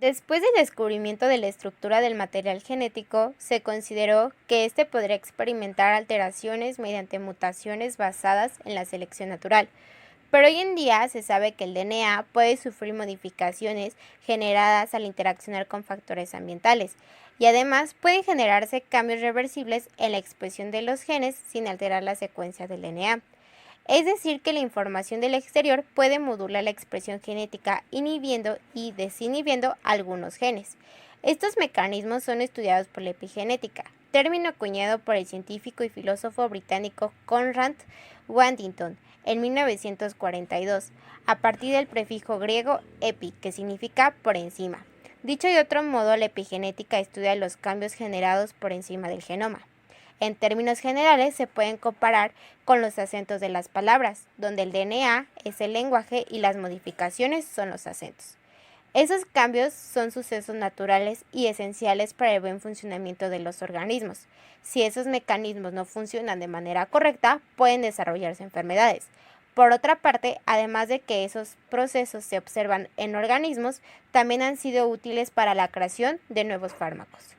Después del descubrimiento de la estructura del material genético, se consideró que éste podría experimentar alteraciones mediante mutaciones basadas en la selección natural. Pero hoy en día se sabe que el DNA puede sufrir modificaciones generadas al interaccionar con factores ambientales y además pueden generarse cambios reversibles en la expresión de los genes sin alterar la secuencia del DNA. Es decir, que la información del exterior puede modular la expresión genética inhibiendo y desinhibiendo algunos genes. Estos mecanismos son estudiados por la epigenética, término acuñado por el científico y filósofo británico Conrad Waddington en 1942, a partir del prefijo griego epi, que significa por encima. Dicho de otro modo, la epigenética estudia los cambios generados por encima del genoma. En términos generales, se pueden comparar con los acentos de las palabras, donde el DNA es el lenguaje y las modificaciones son los acentos. Esos cambios son sucesos naturales y esenciales para el buen funcionamiento de los organismos. Si esos mecanismos no funcionan de manera correcta, pueden desarrollarse enfermedades. Por otra parte, además de que esos procesos se observan en organismos, también han sido útiles para la creación de nuevos fármacos.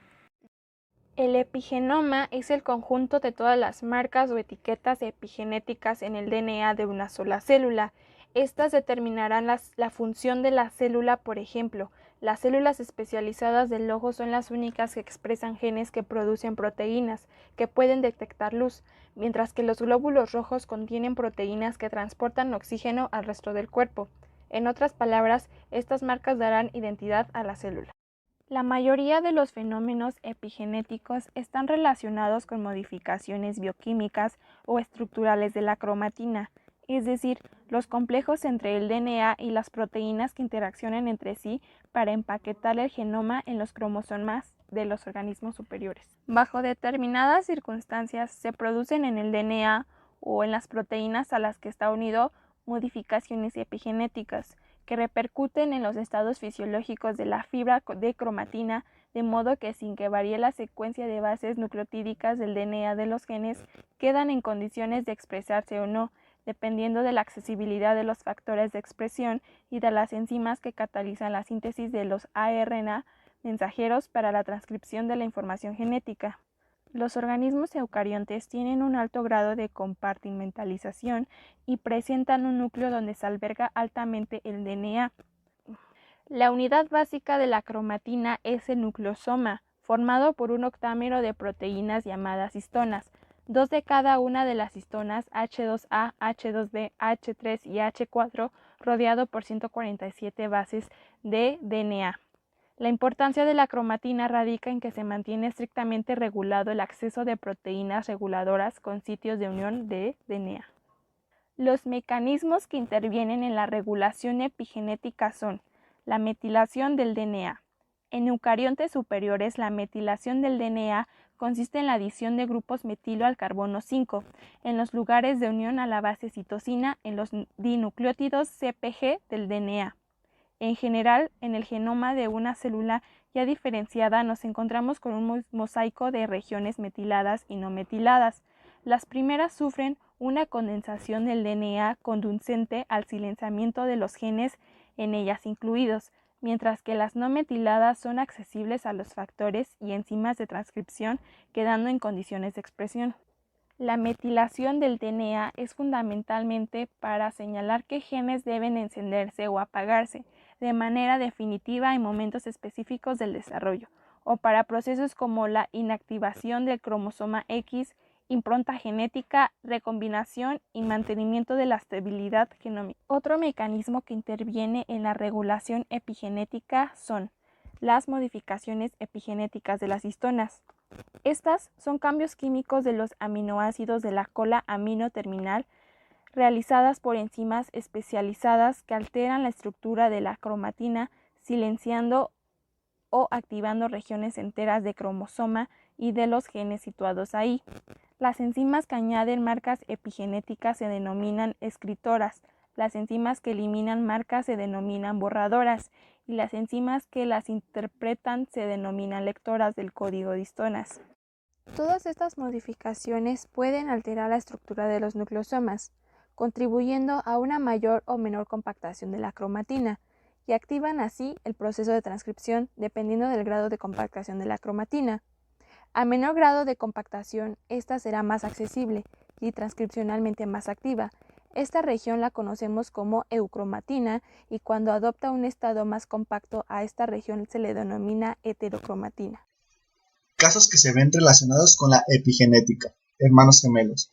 El epigenoma es el conjunto de todas las marcas o etiquetas epigenéticas en el DNA de una sola célula. Estas determinarán la función de la célula. Por ejemplo, las células especializadas del ojo son las únicas que expresan genes que producen proteínas que pueden detectar luz, mientras que los glóbulos rojos contienen proteínas que transportan oxígeno al resto del cuerpo. En otras palabras, estas marcas darán identidad a la célula. La mayoría de los fenómenos epigenéticos están relacionados con modificaciones bioquímicas o estructurales de la cromatina, es decir, los complejos entre el DNA y las proteínas que interaccionan entre sí para empaquetar el genoma en los cromosomas de los organismos superiores. Bajo determinadas circunstancias se producen en el DNA o en las proteínas a las que está unido modificaciones epigenéticas que repercuten en los estados fisiológicos de la fibra de cromatina, de modo que sin que varíe la secuencia de bases nucleotídicas del DNA de los genes, quedan en condiciones de expresarse o no, dependiendo de la accesibilidad de los factores de expresión y de las enzimas que catalizan la síntesis de los ARN mensajeros para la transcripción de la información genética. Los organismos eucariontes tienen un alto grado de compartimentalización y presentan un núcleo donde se alberga altamente el DNA. La unidad básica de la cromatina es el nucleosoma, formado por un octámero de proteínas llamadas histonas. Dos de cada una de las histonas H2A, H2B, H3 y H4, rodeado por 147 bases de DNA. La importancia de la cromatina radica en que se mantiene estrictamente regulado el acceso de proteínas reguladoras con sitios de unión de DNA. Los mecanismos que intervienen en la regulación epigenética son la metilación del DNA. En eucariontes superiores, la metilación del DNA consiste en la adición de grupos metilo al carbono 5 en los lugares de unión a la base citosina en los dinucleótidos CpG del DNA. En general, en el genoma de una célula ya diferenciada nos encontramos con un mosaico de regiones metiladas y no metiladas. Las primeras sufren una condensación del DNA conducente al silenciamiento de los genes en ellas incluidos, mientras que las no metiladas son accesibles a los factores y enzimas de transcripción, quedando en condiciones de expresión. La metilación del DNA es fundamentalmente para señalar qué genes deben encenderse o apagarse de manera definitiva en momentos específicos del desarrollo, o para procesos como la inactivación del cromosoma X, impronta genética, recombinación y mantenimiento de la estabilidad genómica. Otro mecanismo que interviene en la regulación epigenética son las modificaciones epigenéticas de las histonas. Estas son cambios químicos de los aminoácidos de la cola amino terminal realizadas por enzimas especializadas que alteran la estructura de la cromatina, silenciando o activando regiones enteras de cromosoma y de los genes situados ahí. Las enzimas que añaden marcas epigenéticas se denominan escritoras, las enzimas que eliminan marcas se denominan borradoras y las enzimas que las interpretan se denominan lectoras del código de histonas. Todas estas modificaciones pueden alterar la estructura de los nucleosomas, contribuyendo a una mayor o menor compactación de la cromatina y activan así el proceso de transcripción dependiendo del grado de compactación de la cromatina. A menor grado de compactación, esta será más accesible y transcripcionalmente más activa. Esta región la conocemos como eucromatina y cuando adopta un estado más compacto a esta región se le denomina heterocromatina. Casos que se ven relacionados con la epigenética, hermanos gemelos.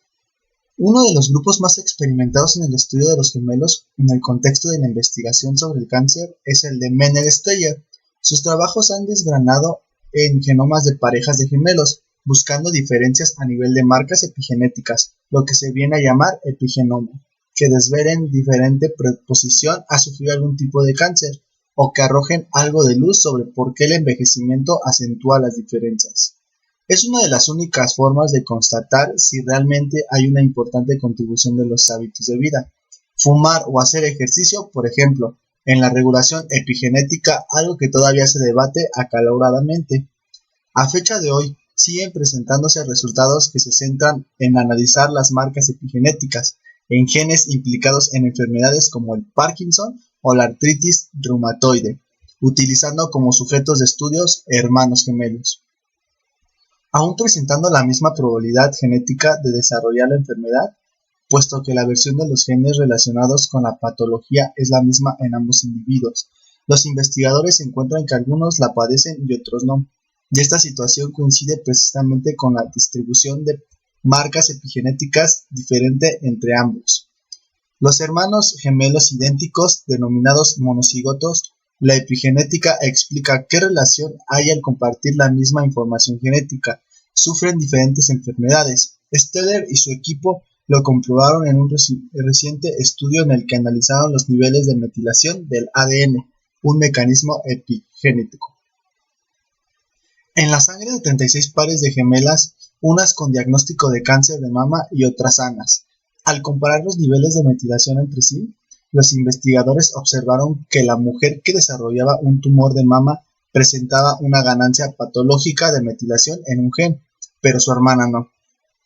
Uno de los grupos más experimentados en el estudio de los gemelos en el contexto de la investigación sobre el cáncer es el de Menner-Steyer. Sus trabajos han desgranado en genomas de parejas de gemelos, buscando diferencias a nivel de marcas epigenéticas, lo que se viene a llamar epigenoma, que desvelen diferente predisposición a sufrir algún tipo de cáncer, o que arrojen algo de luz sobre por qué el envejecimiento acentúa las diferencias. Es una de las únicas formas de constatar si realmente hay una importante contribución de los hábitos de vida. Fumar o hacer ejercicio, por ejemplo, en la regulación epigenética, algo que todavía se debate acaloradamente. A fecha de hoy, siguen presentándose resultados que se centran en analizar las marcas epigenéticas en genes implicados en enfermedades como el Parkinson o la artritis reumatoide, utilizando como sujetos de estudios hermanos gemelos. Aún presentando la misma probabilidad genética de desarrollar la enfermedad, puesto que la versión de los genes relacionados con la patología es la misma en ambos individuos. Los investigadores encuentran que algunos la padecen y otros no, y esta situación coincide precisamente con la distribución de marcas epigenéticas diferente entre ambos. Los hermanos gemelos idénticos, denominados monocigotos, la epigenética explica qué relación hay al compartir la misma información genética. Sufren diferentes enfermedades. Steller y su equipo lo comprobaron en un reciente estudio en el que analizaron los niveles de metilación del ADN, un mecanismo epigenético. En la sangre de 36 pares de gemelas, unas con diagnóstico de cáncer de mama y otras sanas. Al comparar los niveles de metilación entre sí, los investigadores observaron que la mujer que desarrollaba un tumor de mama presentaba una ganancia patológica de metilación en un gen, pero su hermana no.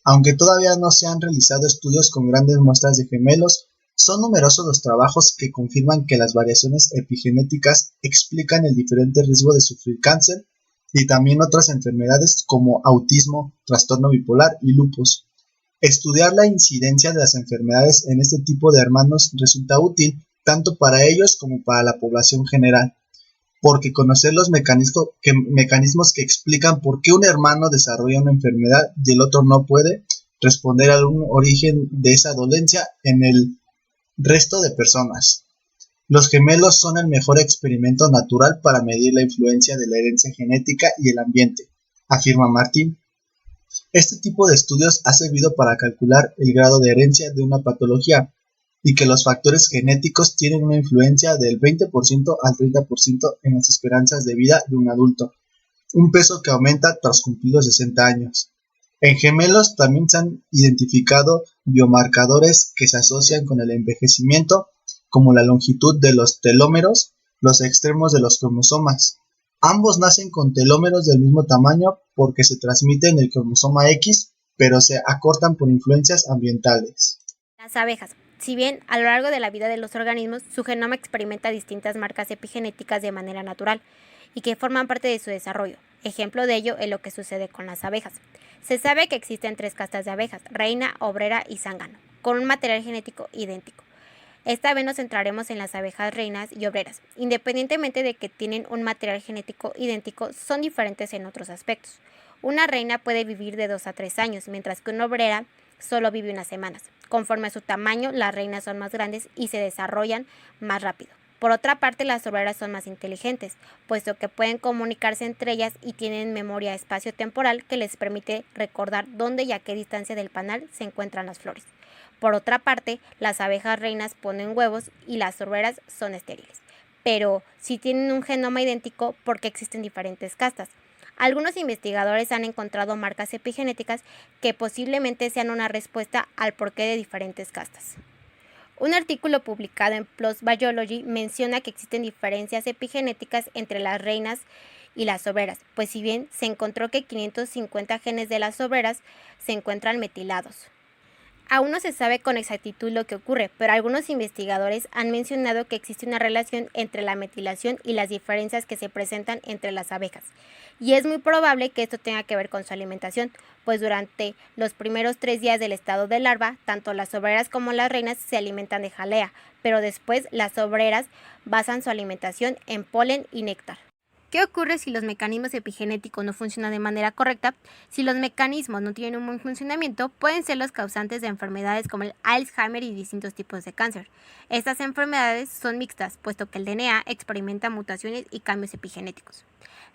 Aunque todavía no se han realizado estudios con grandes muestras de gemelos, son numerosos los trabajos que confirman que las variaciones epigenéticas explican el diferente riesgo de sufrir cáncer y también otras enfermedades como autismo, trastorno bipolar y lupus. Estudiar la incidencia de las enfermedades en este tipo de hermanos resulta útil tanto para ellos como para la población general, porque conocer los mecanismos que explican por qué un hermano desarrolla una enfermedad y el otro no puede responder a algún origen de esa dolencia en el resto de personas. Los gemelos son el mejor experimento natural para medir la influencia de la herencia genética y el ambiente, afirma Martin. Este tipo de estudios ha servido para calcular el grado de herencia de una patología y que los factores genéticos tienen una influencia del 20% al 30% en las esperanzas de vida de un adulto, un peso que aumenta tras cumplir los 60 años. En gemelos también se han identificado biomarcadores que se asocian con el envejecimiento, como la longitud de los telómeros, los extremos de los cromosomas. Ambos nacen con telómeros del mismo tamaño porque se transmiten el cromosoma X, pero se acortan por influencias ambientales. Las abejas. Si bien a lo largo de la vida de los organismos, su genoma experimenta distintas marcas epigenéticas de manera natural y que forman parte de su desarrollo. Ejemplo de ello es lo que sucede con las abejas. Se sabe que existen 3 castas de abejas, reina, obrera y zángano, con un material genético idéntico. Esta vez nos centraremos en las abejas reinas y obreras. Independientemente de que tienen un material genético idéntico, son diferentes en otros aspectos. Una reina puede vivir de 2 a 3 años, mientras que una obrera solo vive unas semanas. Conforme a su tamaño, las reinas son más grandes y se desarrollan más rápido. Por otra parte, las obreras son más inteligentes, puesto que pueden comunicarse entre ellas y tienen memoria espacio-temporal que les permite recordar dónde y a qué distancia del panal se encuentran las flores. Por otra parte, las abejas reinas ponen huevos y las obreras son estériles. Pero si tienen un genoma idéntico, ¿por qué existen diferentes castas? Algunos investigadores han encontrado marcas epigenéticas que posiblemente sean una respuesta al porqué de diferentes castas. Un artículo publicado en PLOS Biology menciona que existen diferencias epigenéticas entre las reinas y las obreras, pues si bien se encontró que 550 genes de las obreras se encuentran metilados. Aún no se sabe con exactitud lo que ocurre, pero algunos investigadores han mencionado que existe una relación entre la metilación y las diferencias que se presentan entre las abejas. Y es muy probable que esto tenga que ver con su alimentación, pues durante los primeros 3 días del estado de larva, tanto las obreras como las reinas se alimentan de jalea, pero después las obreras basan su alimentación en polen y néctar. ¿Qué ocurre si los mecanismos epigenéticos no funcionan de manera correcta? Si los mecanismos no tienen un buen funcionamiento, pueden ser los causantes de enfermedades como el Alzheimer y distintos tipos de cáncer. Estas enfermedades son mixtas, puesto que el DNA experimenta mutaciones y cambios epigenéticos.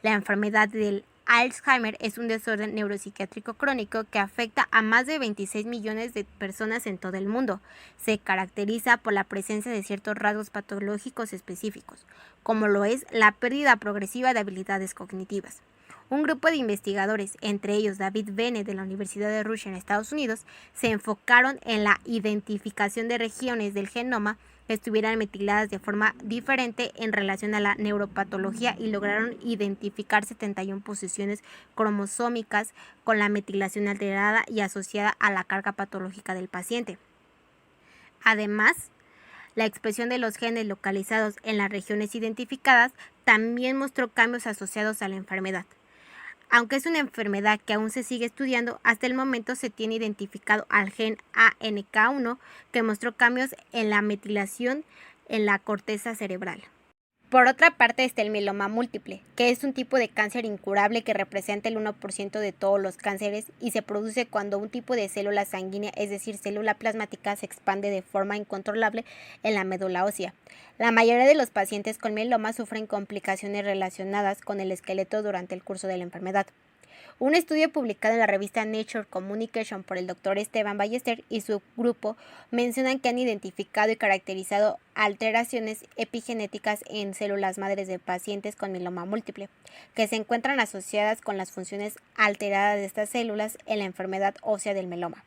La enfermedad del Alzheimer es un desorden neuropsiquiátrico crónico que afecta a más de 26 millones de personas en todo el mundo. Se caracteriza por la presencia de ciertos rasgos patológicos específicos, como lo es la pérdida progresiva de habilidades cognitivas. Un grupo de investigadores, entre ellos David Bennett de la Universidad de Rush en Estados Unidos, se enfocaron en la identificación de regiones del genoma que estuvieran metiladas de forma diferente en relación a la neuropatología y lograron identificar 71 posiciones cromosómicas con la metilación alterada y asociada a la carga patológica del paciente. Además, la expresión de los genes localizados en las regiones identificadas también mostró cambios asociados a la enfermedad. Aunque es una enfermedad que aún se sigue estudiando, hasta el momento se tiene identificado al gen ANK1 que mostró cambios en la metilación en la corteza cerebral. Por otra parte está el mieloma múltiple, que es un tipo de cáncer incurable que representa el 1% de todos los cánceres y se produce cuando un tipo de célula sanguínea, es decir, célula plasmática, se expande de forma incontrolable en la médula ósea. La mayoría de los pacientes con mieloma sufren complicaciones relacionadas con el esqueleto durante el curso de la enfermedad. Un estudio publicado en la revista Nature Communication por el Dr. Esteban Ballester y su grupo mencionan que han identificado y caracterizado alteraciones epigenéticas en células madres de pacientes con mieloma múltiple, que se encuentran asociadas con las funciones alteradas de estas células en la enfermedad ósea del mieloma.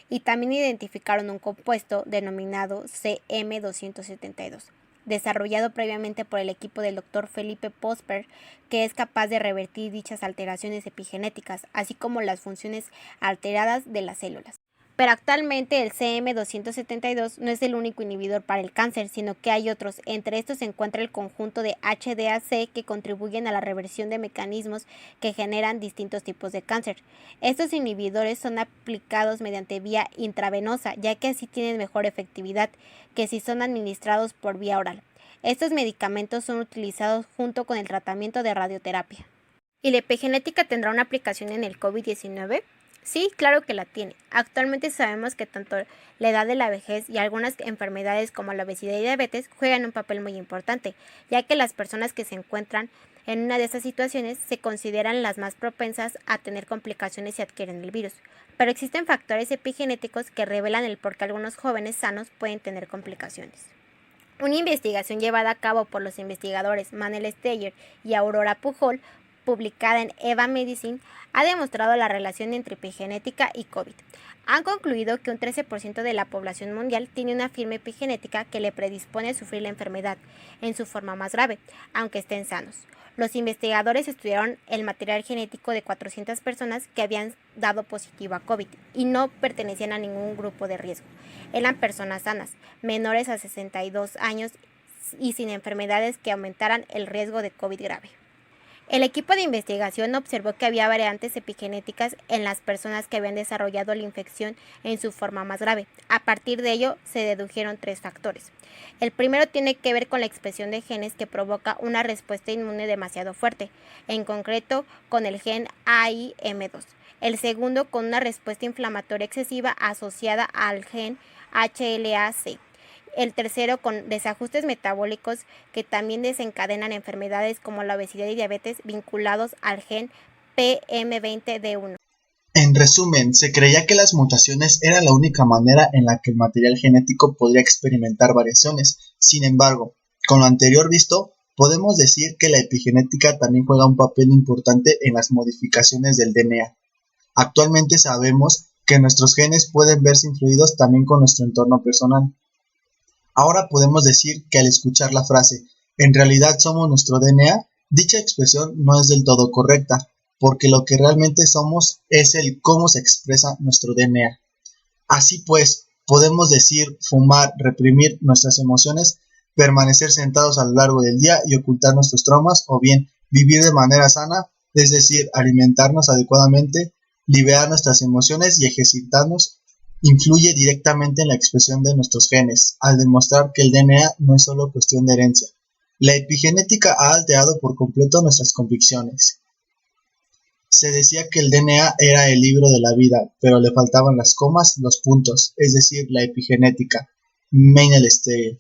Y también identificaron un compuesto denominado CM272. Desarrollado previamente por el equipo del Dr. Felipe Posper, que es capaz de revertir dichas alteraciones epigenéticas, así como las funciones alteradas de las células. Pero actualmente el CM272 no es el único inhibidor para el cáncer, sino que hay otros. Entre estos se encuentra el conjunto de HDAC que contribuyen a la reversión de mecanismos que generan distintos tipos de cáncer. Estos inhibidores son aplicados mediante vía intravenosa, ya que así tienen mejor efectividad que si son administrados por vía oral. Estos medicamentos son utilizados junto con el tratamiento de radioterapia. ¿Y la epigenética tendrá una aplicación en el COVID-19? Sí, claro que la tiene. Actualmente sabemos que tanto la edad de la vejez y algunas enfermedades como la obesidad y diabetes juegan un papel muy importante, ya que las personas que se encuentran en una de estas situaciones se consideran las más propensas a tener complicaciones si adquieren el virus. Pero existen factores epigenéticos que revelan el por qué algunos jóvenes sanos pueden tener complicaciones. Una investigación llevada a cabo por los investigadores Manel Steyer y Aurora Pujol, publicada en Eva Medicine, ha demostrado la relación entre epigenética y COVID. Han concluido que un 13% de la población mundial tiene una firme epigenética que le predispone a sufrir la enfermedad en su forma más grave, aunque estén sanos. Los investigadores estudiaron el material genético de 400 personas que habían dado positivo a COVID y no pertenecían a ningún grupo de riesgo. Eran personas sanas, menores a 62 años y sin enfermedades que aumentaran el riesgo de COVID grave. El equipo de investigación observó que había variantes epigenéticas en las personas que habían desarrollado la infección en su forma más grave. A partir de ello, se dedujeron 3 factores. El primero tiene que ver con la expresión de genes que provoca una respuesta inmune demasiado fuerte, en concreto con el gen AIM2. El segundo con una respuesta inflamatoria excesiva asociada al gen HLA-C. El tercero con desajustes metabólicos que también desencadenan enfermedades como la obesidad y diabetes vinculados al gen PM20D1. En resumen, se creía que las mutaciones eran la única manera en la que el material genético podría experimentar variaciones. Sin embargo, con lo anterior visto, podemos decir que la epigenética también juega un papel importante en las modificaciones del DNA. Actualmente sabemos que nuestros genes pueden verse influidos también con nuestro entorno personal. Ahora podemos decir que al escuchar la frase "en realidad somos nuestro DNA", dicha expresión no es del todo correcta, porque lo que realmente somos es el cómo se expresa nuestro DNA. Así pues, podemos decir, fumar, reprimir nuestras emociones, permanecer sentados a lo largo del día y ocultar nuestros traumas, o bien vivir de manera sana, es decir, alimentarnos adecuadamente, liberar nuestras emociones y ejercitarnos, influye directamente en la expresión de nuestros genes, al demostrar que el DNA no es solo cuestión de herencia. La epigenética ha alterado por completo nuestras convicciones. Se decía que el DNA era el libro de la vida, pero le faltaban las comas, los puntos, es decir, la epigenética. Meinel Stegel.